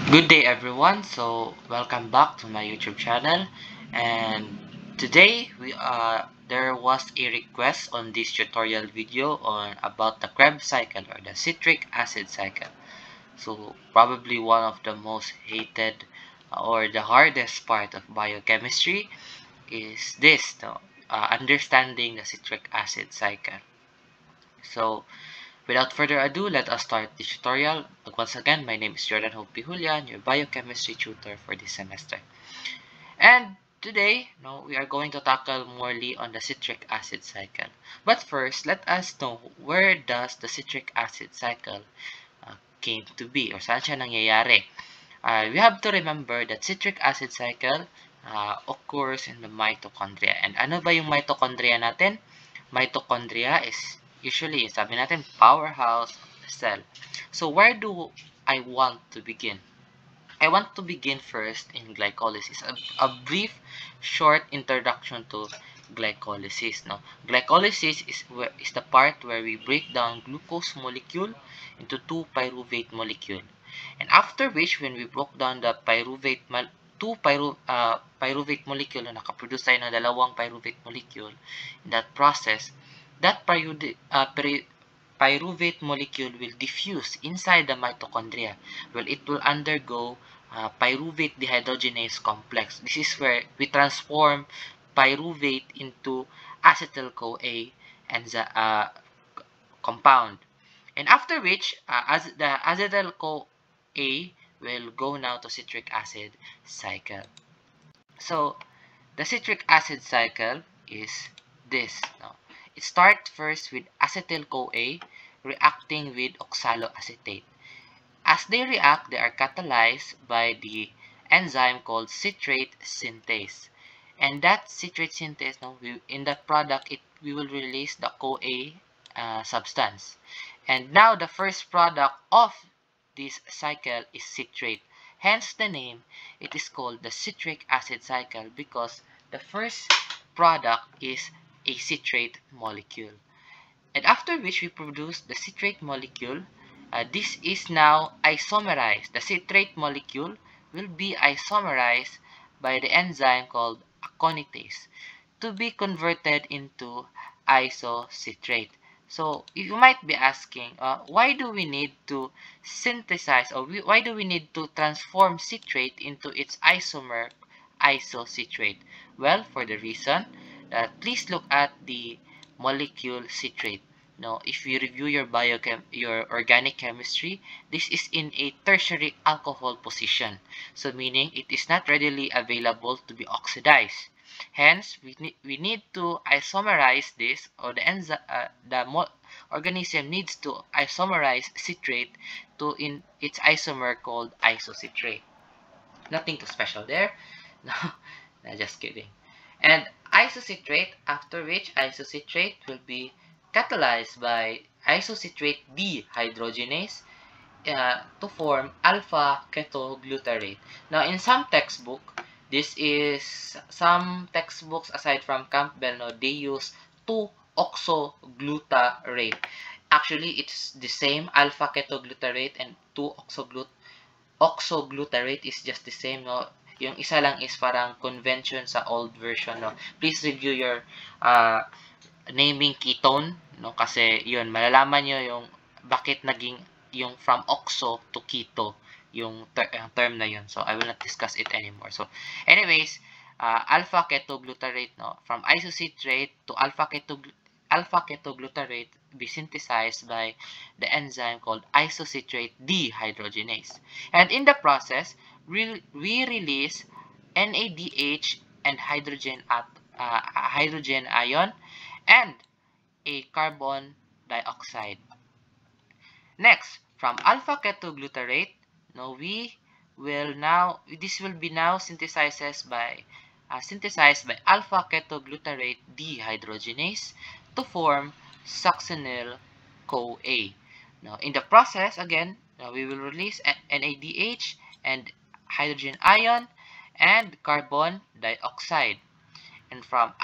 Good day everyone. So welcome back to my YouTube channel, and today there was a request on this tutorial video on about the Krebs cycle or the citric acid cycle. So probably one of the most hated or the hardest part of biochemistry is this, understanding the citric acid cycle. So without further ado, let us start the tutorial. Once again, my name is Jordan Hope Pihulian, your biochemistry tutor for this semester. And today, we are going to tackle morely on the citric acid cycle. But first, let us know where does the citric acid cycle came to be or saan siya nangyayari. We have to remember that citric acid cycle occurs in the mitochondria. And ano ba yung mitochondria natin? Mitochondria is usually, sabi natin, powerhouse of the cell. So where do I want to begin? I want to begin first in glycolysis. A brief, short introduction to glycolysis. No, glycolysis is the part where we break down glucose molecule into two pyruvate molecule, and after which, when we broke down the pyruvate molecule na nakaproduce tayo ng dalawang pyruvate molecule, in that process, that pyruvate molecule will diffuse inside the mitochondria. Well, it will undergo pyruvate dehydrogenase complex. This is where we transform pyruvate into acetyl-CoA compound. And after which, as the acetyl-CoA will go now to citric acid cycle. So, the citric acid cycle is this. No? It starts first with acetyl-CoA reacting with oxaloacetate. As they react, they are catalyzed by the enzyme called citrate synthase. And that citrate synthase, in that product, we will release the CoA substance. And now the first product of this cycle is citrate. Hence the name, it is called the citric acid cycle because the first product is a citrate molecule. And after which we produce the citrate molecule, this is now isomerized. The citrate molecule will be isomerized by the enzyme called aconitase to be converted into isocitrate. So you might be asking, why do we need to synthesize or why do we need to transform citrate into its isomer isocitrate? Well, for the reason that please look at the molecule citrate. Now, if you review your organic chemistry, this is in a tertiary alcohol position. So meaning it is not readily available to be oxidized. Hence, we need to isomerize this, or the organism needs to isomerize citrate to in its isomer called isocitrate. Nothing too special there. No, no, just kidding. And isocitrate, after which isocitrate will be catalyzed by isocitrate dehydrogenase to form alpha ketoglutarate. Now, in some textbook, some textbooks aside from Campbell, they use 2-oxoglutarate. Actually, it's the same alpha ketoglutarate and 2-oxoglutarate is just the same. No? Yung isa lang is parang convention sa old version. No? Please review your naming ketone, no? Kasi yun, malalaman nyo yung bakit naging yung from oxo to keto yung term na yun. So, I will not discuss it anymore. So, anyways, alpha ketoglutarate, no? From isocitrate to alpha ketoglutarate be synthesized by the enzyme called isocitrate dehydrogenase. And in the process, we release NADH and hydrogen ion and a carbon dioxide. Next, from alpha ketoglutarate, this will be now synthesized by alpha ketoglutarate dehydrogenase to form succinyl-CoA. Now, in the process, again, we will release NADH and hydrogen ion and carbon dioxide. And from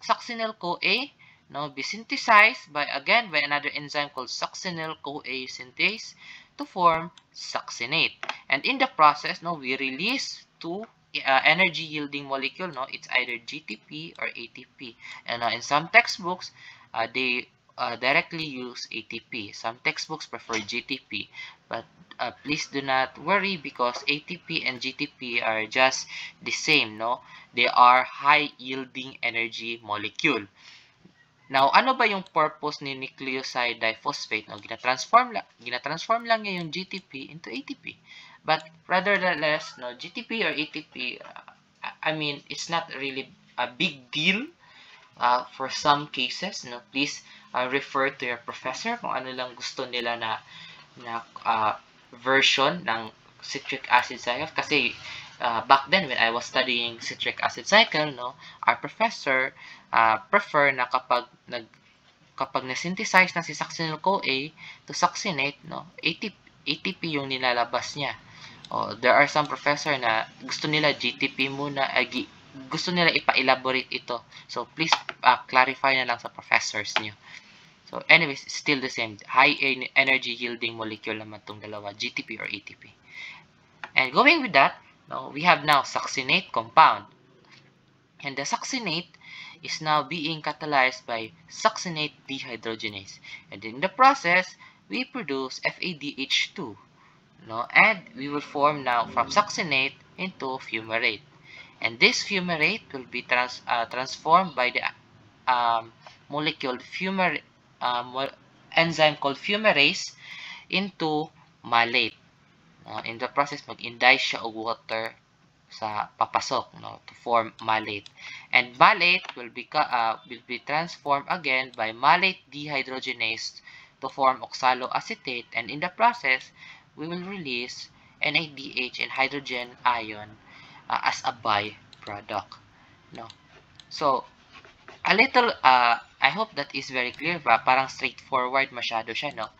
succinyl-CoA, now be synthesized by another enzyme called succinyl-CoA synthase to form succinate. And in the process, no, we release two energy yielding molecule, no, it's either GTP or ATP. And in some textbooks, they directly use ATP. Some textbooks prefer GTP, but please do not worry because ATP and GTP are just the same, no? They are high yielding energy molecule. Now, ano ba yung purpose ni nucleoside diphosphate? No, gina-transform lang niya yung GTP into ATP. But rather than less, no, GTP or ATP, I mean, it's not really a big deal for some cases. No, please refer to your professor kung ano lang gusto nila na version ng citric acid cycle. Kasi back then when I was studying citric acid cycle, no, our professor prefer na kapag na-synthesize na si succinyl-CoA to succinate, no, ATP yung nilalabas niya. There are some professor na gusto nila GTP muna, gusto nila ipa-elaborate ito. So please clarify na lang sa professors niyo. So anyways, it's still the same. High energy yielding molecule naman itong dalawa, GTP or ATP. And going with that, no, we have now succinate compound. And the succinate is now being catalyzed by succinate dehydrogenase. And in the process, we produce FADH2. No? And we will form now from succinate into fumarate. And this fumarate will be transformed by the molecule enzyme called fumarase into malate. In the process, mag-indice siya og water sa papasok, no, to form malate. And malate will be transformed again by malate dehydrogenase to form oxaloacetate. And in the process, we will release NADH and hydrogen ion as a byproduct. No? So, a little, I hope that is very clear ba? Parang straightforward masyado siya, no?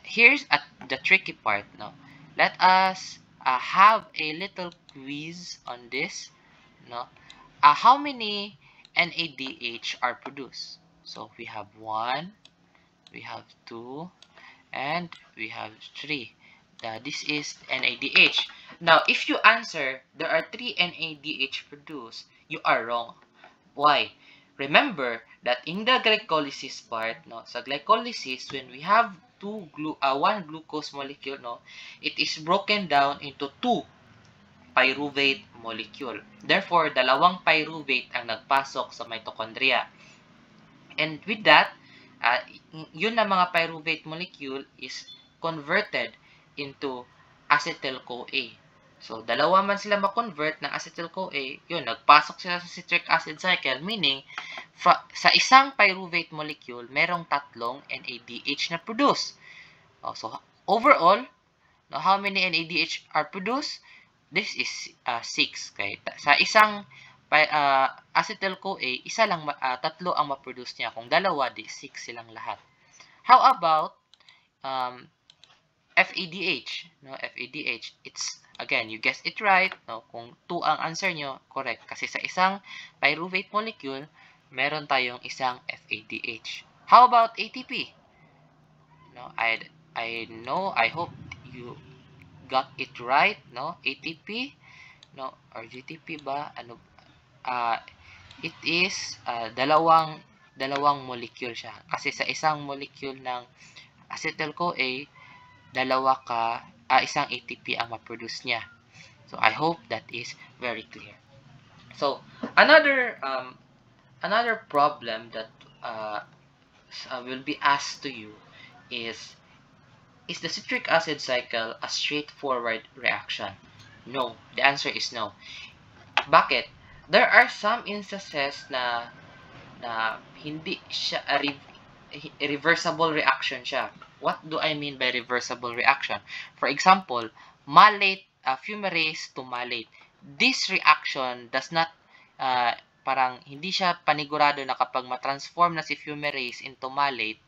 Here's the tricky part, no? Let us have a little quiz on this, no? How many NADH are produced? So, we have 1, we have 2, and we have 3. This is NADH. Now, if you answer, there are 3 NADH produced, you are wrong. Why? Remember that in the glycolysis part, no, sa glycolysis, when we have one glucose molecule, no, it is broken down into 2 pyruvate molecule. Therefore, dalawang pyruvate ang nagpasok sa mitochondria. And with that, yun na mga pyruvate molecule is converted into acetyl-CoA. So, dalawa man sila ma-convert ng acetyl-CoA, yun, nagpasok sila sa citric acid cycle, meaning, sa isang pyruvate molecule, merong 3 NADH na produce. So, overall, how many NADH are produced? This is 6. Okay? Sa isang acetyl-CoA, 3 ang ma-produce niya. Kung dalawa, 6 silang lahat. How about FADH? No, FADH, it's, again, you guessed it right. No? Kung 2 ang answer nyo, correct. Kasi sa isang pyruvate molecule, meron tayong isang FADH. How about ATP? No, I know, I hope you got it right, no? ATP, no, or GTP ba? Ano, it is dalawang molecule siya. Kasi sa isang molecule ng acetyl-CoA, isang ATP ang ma-produce niya. So, I hope that is very clear. So, another problem that will be asked to you is the citric acid cycle a straightforward reaction? No. The answer is no. Bakit? There are some instances na hindi siya reversible reaction siya. What do I mean by reversible reaction? For example, malate, fumarase to malate. This reaction does not, parang hindi siya panigurado na kapag matransform na si fumarase into malate,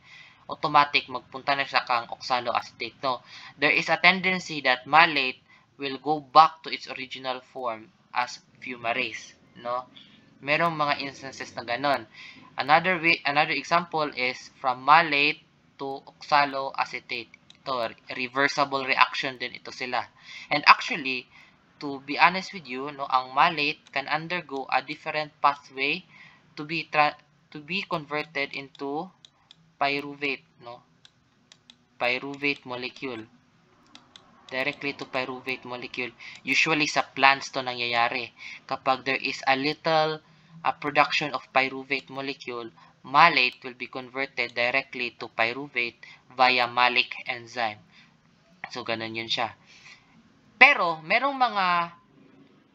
automatic magpunta na siya kang oxaloacetate. No, there is a tendency that malate will go back to its original form as fumarase. No, merong mga instances na ganon. Another example is from malate to oxaloacetate. ito, reversible reaction din ito sila. And actually, to be honest with you, no, ang malate can undergo a different pathway to be converted into pyruvate, no? Pyruvate molecule. Directly to pyruvate molecule. Usually sa plants to nangyayari. Kapag there is a little production of pyruvate molecule, malate will be converted directly to pyruvate via malic enzyme. So, ganun yun siya. Pero, merong mga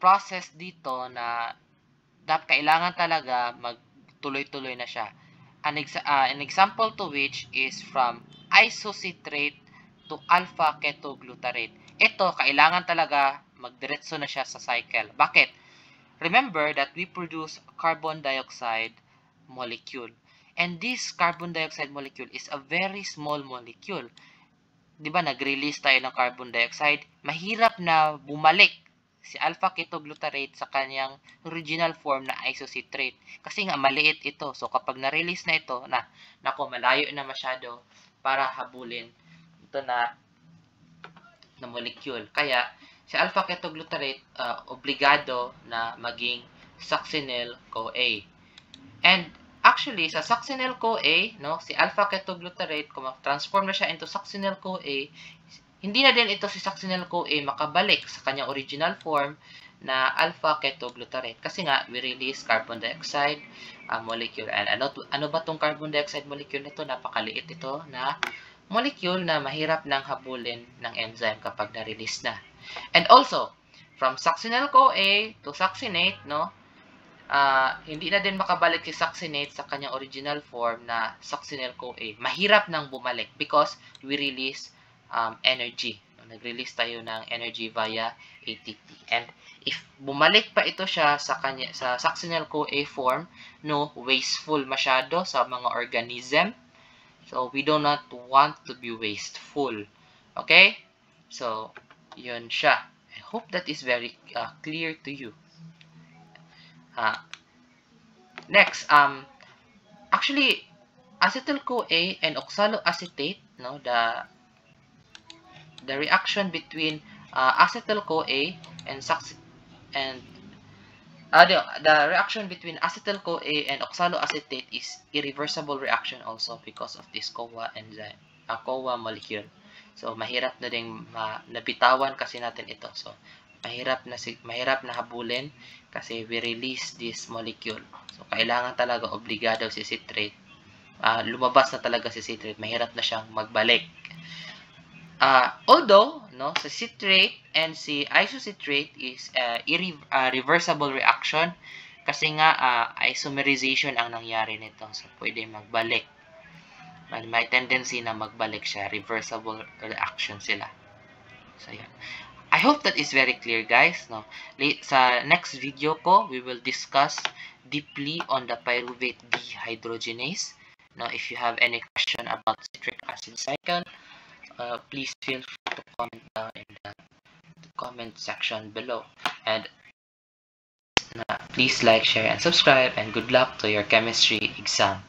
process dito na kailangan talaga magtuloy-tuloy na siya. An example to which is from isocitrate to alpha ketoglutarate. Ito, kailangan talaga magdiretso na siya sa cycle. Bakit? Remember that we produce carbon dioxide molecule. And this carbon dioxide molecule is a very small molecule. Diba, nag-release tayo ng carbon dioxide. Mahirap na bumalik si alpha ketoglutarate sa kanyang original form na isocitrate. Kasi nga, maliit ito. So, kapag na-release na ito, malayo na masyado para habulin ito na molecule. Kaya, si alpha ketoglutarate, obligado na maging succinyl-CoA. And, actually, sa succinyl-CoA, no, si alpha ketoglutarate, kung transform na siya into succinyl-CoA, hindi na din ito si succinyl-CoA makabalik sa kanyang original form na alpha ketoglutarate. Kasi nga, we release carbon dioxide molecule. And ano ba tong carbon dioxide molecule nito? Napakaliit ito na molecule na mahirap nang habulin ng enzyme kapag na-release na. And also, from succinyl-CoA to succinate, no, hindi na din makabalik si succinate sa kanyang original form na succinyl-CoA. Mahirap nang bumalik because we release energy. Nag-release tayo ng energy via ATP. And if bumalik pa ito siya sa succinyl-CoA form, no, wasteful masyado sa mga organism. So, we do not want to be wasteful. Okay? So, yun siya. I hope that is very clear to you. Next, actually, acetyl-CoA and oxaloacetate, no, the reaction between acetyl-CoA the reaction between acetyl-CoA and oxaloacetate is irreversible reaction also because of this CoA enzyme, CoA molecule. So, mahirap na ding nabitawan kasi natin ito. So, mahirap na habulin kasi we release this molecule. So, kailangan talaga obligado si citrate. Lumabas na talaga si citrate. Mahirap na siyang magbalik. Although, no, si citrate and si isocitrate is reversible reaction kasi nga isomerization ang nangyari nito. So, pwede magbalik. May tendency na magbalik siya. Reversible reaction sila. So, yan. I hope that is very clear, guys. No? Sa next video ko, we will discuss deeply on the pyruvate dehydrogenase. No, if you have any question about citric acid cycle, please feel free to comment down in the comment section below. And please like, share, and subscribe. And good luck to your chemistry exam.